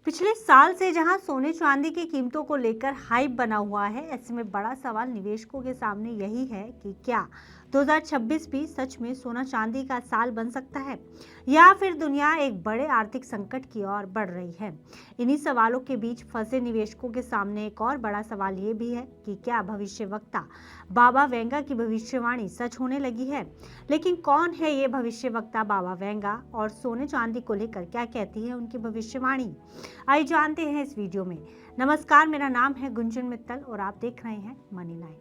पिछले साल से जहां सोने चांदी की कीमतों को लेकर हाइप बना हुआ है, ऐसे में बड़ा सवाल निवेशकों के सामने यही है कि क्या 2026 भी सच में सोना चांदी का साल बन सकता है या फिर दुनिया एक बड़े आर्थिक संकट की ओर बढ़ रही है। इन्हीं सवालों के बीच फंसे निवेशकों के सामने एक और बड़ा सवाल ये भी है कि क्या भविष्यवक्ता बाबा वेंगा की भविष्यवाणी सच होने लगी है। लेकिन कौन है ये भविष्यवक्ता बाबा वेंगा और सोने चांदी को लेकर क्या कहती है उनकी भविष्यवाणी, आइए जानते हैं इस वीडियो में। नमस्कार, मेरा नाम है गुंजन मित्तल और आप देख रहे हैं मनी लाइन।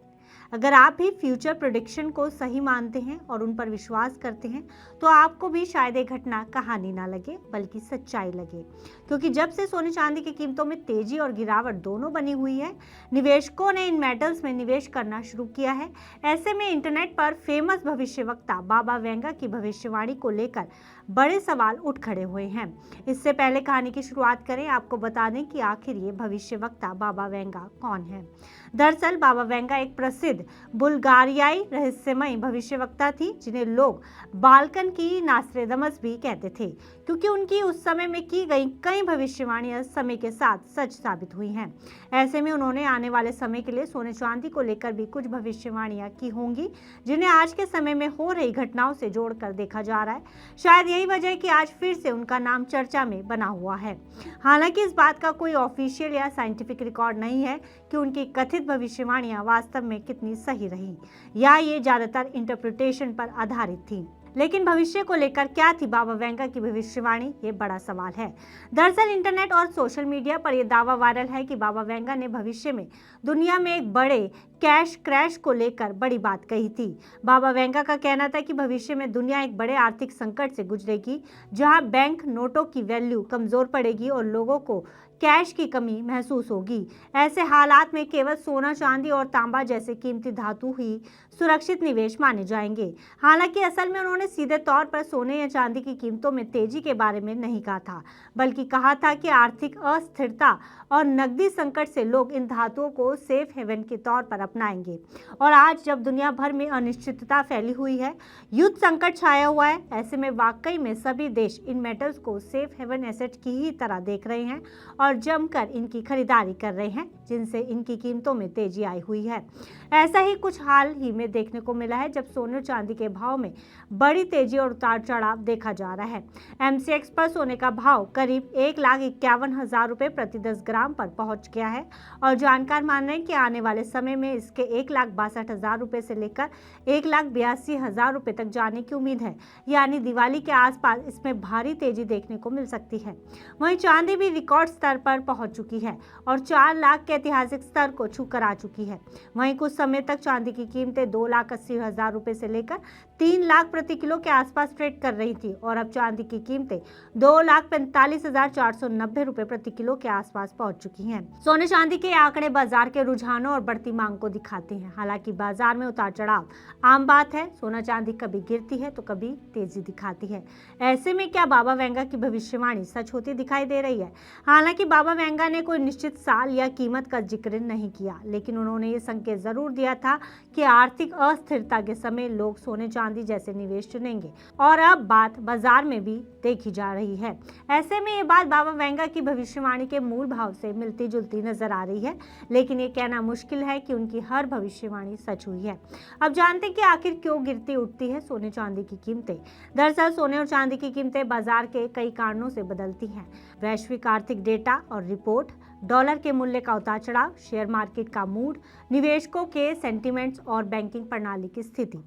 अगर आप भी फ्यूचर प्रेडिक्शन को सही मानते हैं और उन पर विश्वास करते हैं तो आपको भी शायद ये घटना कहानी ना लगे बल्कि सच्चाई लगे, क्योंकि जब से सोने चांदी की कीमतों में तेजी और गिरावट दोनों बनी हुई है, निवेशकों ने इन मेटल्स में निवेश करना शुरू किया है। ऐसे में इंटरनेट पर फेमस भविष्यवक्ता बाबा वेंगा की भविष्यवाणी को लेकर बड़े सवाल उठ खड़े हुए हैं। इससे पहले कहानी की शुरुआत करें, आपको बता दें कि आखिर ये भविष्यवक्ता बाबा वेंगा कौन है। दरअसल बाबा वेंगा एक प्रसिद्ध बुल्गारियाई रहस्यमयी भविष्यवक्ता थी, जिन्हें लोग बाल्कन की नास्ट्रेडमस भी कहते थे, क्योंकि उनकी उस समय में की गई कई भविष्यवाणियां समय के साथ सच साबित हुई हैं। ऐसे में उन्होंने आने वाले समय के लिए सोने चांदी को लेकर भी कुछ भविष्यवाणियां की होंगी, जिन्हें आज के समय में हो रही घटनाओं से जोड़कर देखा जा रहा है। शायद यही वजह है कि आज फिर से उनका नाम चर्चा में बना हुआ है। हालांकि इस बात का कोई ऑफिशियल या साइंटिफिक रिकॉर्ड नहीं है कि उनकी कथित भविष्यवाणियां वास्तव में कितनी सही रही या ये ज्यादातर इंटरप्रिटेशन पर आधारित थी। लेकिन भविष्य को लेकर क्या थी बाबा वेंगा की भविष्यवाणी, ये बड़ा सवाल है। दरअसल इंटरनेट और सोशल मीडिया पर यह दावा वायरल है कि बाबा वेंगा ने भविष्य में दुनिया में एक बड़े कैश क्रैश को लेकर बड़ी बात कही थी। बाबा वेंगा का कहना था कि भविष्य में दुनिया एक बड़े आर्थिक संकट से गुजरेगी, जहां बैंक नोटों की वैल्यू कमजोर पड़ेगी और लोगों को कैश की कमी महसूस होगी। ऐसे हालात में केवल सोना, चांदी और तांबा जैसे कीमती धातु ही सुरक्षित निवेश माने जाएंगे। हालांकि असल में उन्होंने सीधे तौर पर सोने या चांदी की कीमतों में तेजी के बारे में नहीं कहा था, बल्कि कहा था कि आर्थिक अस्थिरता और नकदी संकट से लोग इन धातुओं को सेफ हेवन के तौर पर अपनाएंगे। और आज जब दुनिया भर में अनिश्चितता फैली हुई है, युद्ध संकट छाया हुआ है, ऐसे में वाकई में सभी देश इन मेटल्स को सेफ हेवन एसेट की ही तरह देख रहे हैं और जमकर इनकी खरीदारी कर रहे हैं, जिनसे इनकी कीमतों में तेजी आई हुई है। ऐसा ही कुछ हाल ही में देखने को मिला है, जब सोने चांदी के भाव में बड़ी तेजी और उतार चढ़ाव देखा जा रहा है। एमसीएक्स पर सोने का भाव करीब 1,51,000 रुपए प्रति 10 ग्राम पर पहुंच गया है और जानकार मान रहे हैं कि आने वाले समय में इसके 1,62,000 रुपए से लेकर 1,82,000 रुपए तक जाने की उम्मीद है। यानी दिवाली के आसपास इसमें भारी तेजी देखने को मिल सकती है। वहीं चांदी भी रिकॉर्ड स्तर पर पहुंच चुकी है और 4 लाख के ऐतिहासिक स्तर को छूकर आ चुकी है। वहीं कुछ समय तक चांदी की कीमतें 2,80,000 रुपए से लेकर 3 लाख प्रति किलो के आसपास ट्रेड कर रही थी और अब चांदी की कीमतें 2,45,490 रुपए प्रति किलो के आसपास पहुंच चुकी हैं। सोने चांदी के आंकड़े बाजार के रुझानों और बढ़ती मांग को दिखाते हैं। हालांकि बाजार में उतार चढ़ाव आम बात है, सोना चांदी कभी गिरती है तो कभी तेजी दिखाती है। ऐसे में क्या बाबा वेंगा की भविष्यवाणी सच होती दिखाई दे रही है? हालांकि बाबा वेंगा ने कोई निश्चित साल या कीमत का जिक्र नहीं किया, लेकिन उन्होंने ये संकेत जरूर दिया था कि आर्थिक अस्थिरता के समय लोग सोने चांदी जैसे निवेश चुनेंगे और अब बात बाजार में भी देखी जा रही है। ऐसे में ये बात बाबा वेंगा की भविष्यवाणी के मूल भाव से मिलती जुलती नजर आ रही है, लेकिन ये कहना मुश्किल है कि उनकी हर भविष्यवाणी सच हुई है। अब जानते हैं कि आखिर क्यों गिरती उठती है सोने चांदी की कीमतें। दरअसल सोने और चांदी की कीमतें बाजार के कई कारणों से बदलती हैं। वैश्विक आर्थिक डेटा और रिपोर्ट, डॉलर के मूल्य का उतार चढ़ाव, शेयर मार्केट का मूड, निवेशकों के सेंटीमेंट्स और बैंकिंग प्रणाली की स्थिति।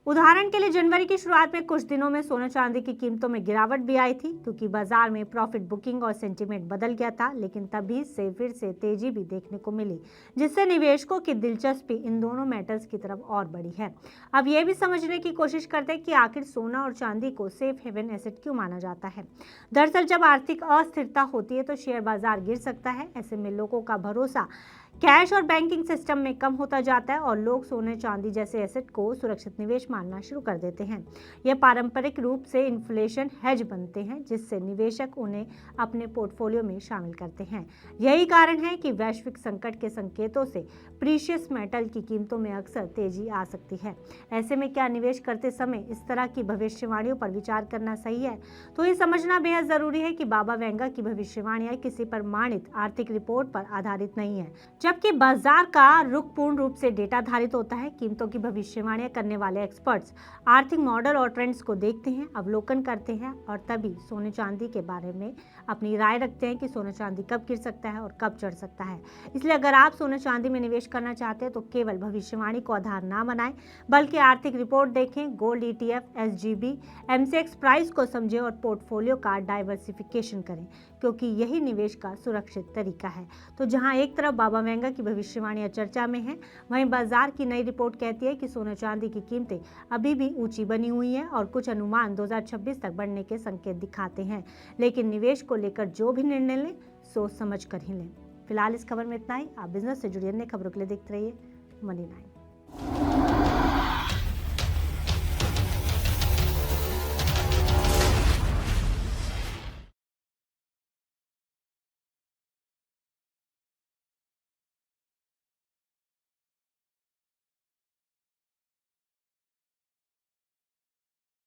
उदाहरण के लिए जनवरी की शुरुआत में कुछ दिनों में सोना चांदी की कीमतों में गिरावट भी आई थी, क्योंकि बाजार में प्रॉफिट बुकिंग और सेंटीमेंट बदल गया था। लेकिन तभी से फिर से तेजी भी देखने को मिली, जिससे निवेशकों की दिलचस्पी इन दोनों मेटल्स की तरफ और बढ़ी है। अब ये भी समझने की कोशिश करते हैं कि आखिर सोना और चांदी को सेफ हेवन एसेट क्यों माना जाता है। दरअसल जब आर्थिक अस्थिरता होती है तो शेयर बाजार गिर सकता है। ऐसे में लोगों का भरोसा कैश और बैंकिंग सिस्टम में कम होता जाता है और लोग सोने चांदी जैसे एसेट को सुरक्षित निवेश मानना शुरू कर देते हैं। यह पारंपरिक रूप से इन्फ्लेशन हेज बनते हैं, जिससे निवेशक उन्हें अपने पोर्टफोलियो में शामिल करते हैं। यही कारण है कि वैश्विक संकट के संकेतों से प्रीशियस मेटल की कीमतों में अक्सर तेजी आ सकती है। ऐसे में क्या निवेश करते समय इस तरह की भविष्यवाणियों पर विचार करना सही है? तो ये समझना बेहद जरूरी है कि बाबा वेंगा की भविष्यवाणियां किसी प्रमाणित आर्थिक रिपोर्ट पर आधारित नहीं है, जबकि बाजार का रुख पूर्ण रूप से डेटा आधारित होता है। कीमतों की भविष्यवाणियां करने वाले एक्सपर्ट्स आर्थिक मॉडल और ट्रेंड्स को देखते हैं, अवलोकन करते हैं और तभी सोने चांदी के बारे में अपनी राय रखते हैं कि सोना चांदी कब गिर सकता है और कब चढ़ सकता है। इसलिए अगर आप सोने चांदी में निवेश करना चाहते हैं तो केवल भविष्यवाणी को आधार ना बनाएं, बल्कि आर्थिक रिपोर्ट देखें, gold ETF, SGB, MCX price को समझें और पोर्टफोलियो का डाइवर्सिफिकेशन करें, क्योंकि यही निवेश का सुरक्षित तरीका है। तो जहां एक तरफ बाबा वेंगा की भविष्यवाणियां चर्चा में हैं, वहीं बाजार की नई रिपोर्ट कहती है कि सोना चांदी की कीमतें अभी भी ऊंची बनी हुई हैं और कुछ अनुमान 2026 तक बढ़ने के संकेत दिखाते हैं। लेकिन निवेश को लेकर जो भी निर्णय लें, सोच समझ कर ही लें। फिलहाल इस खबर में इतना ही। आप बिजनेस से जुड़ी अन्य खबरों के लिए देखते रहिए मनी 9।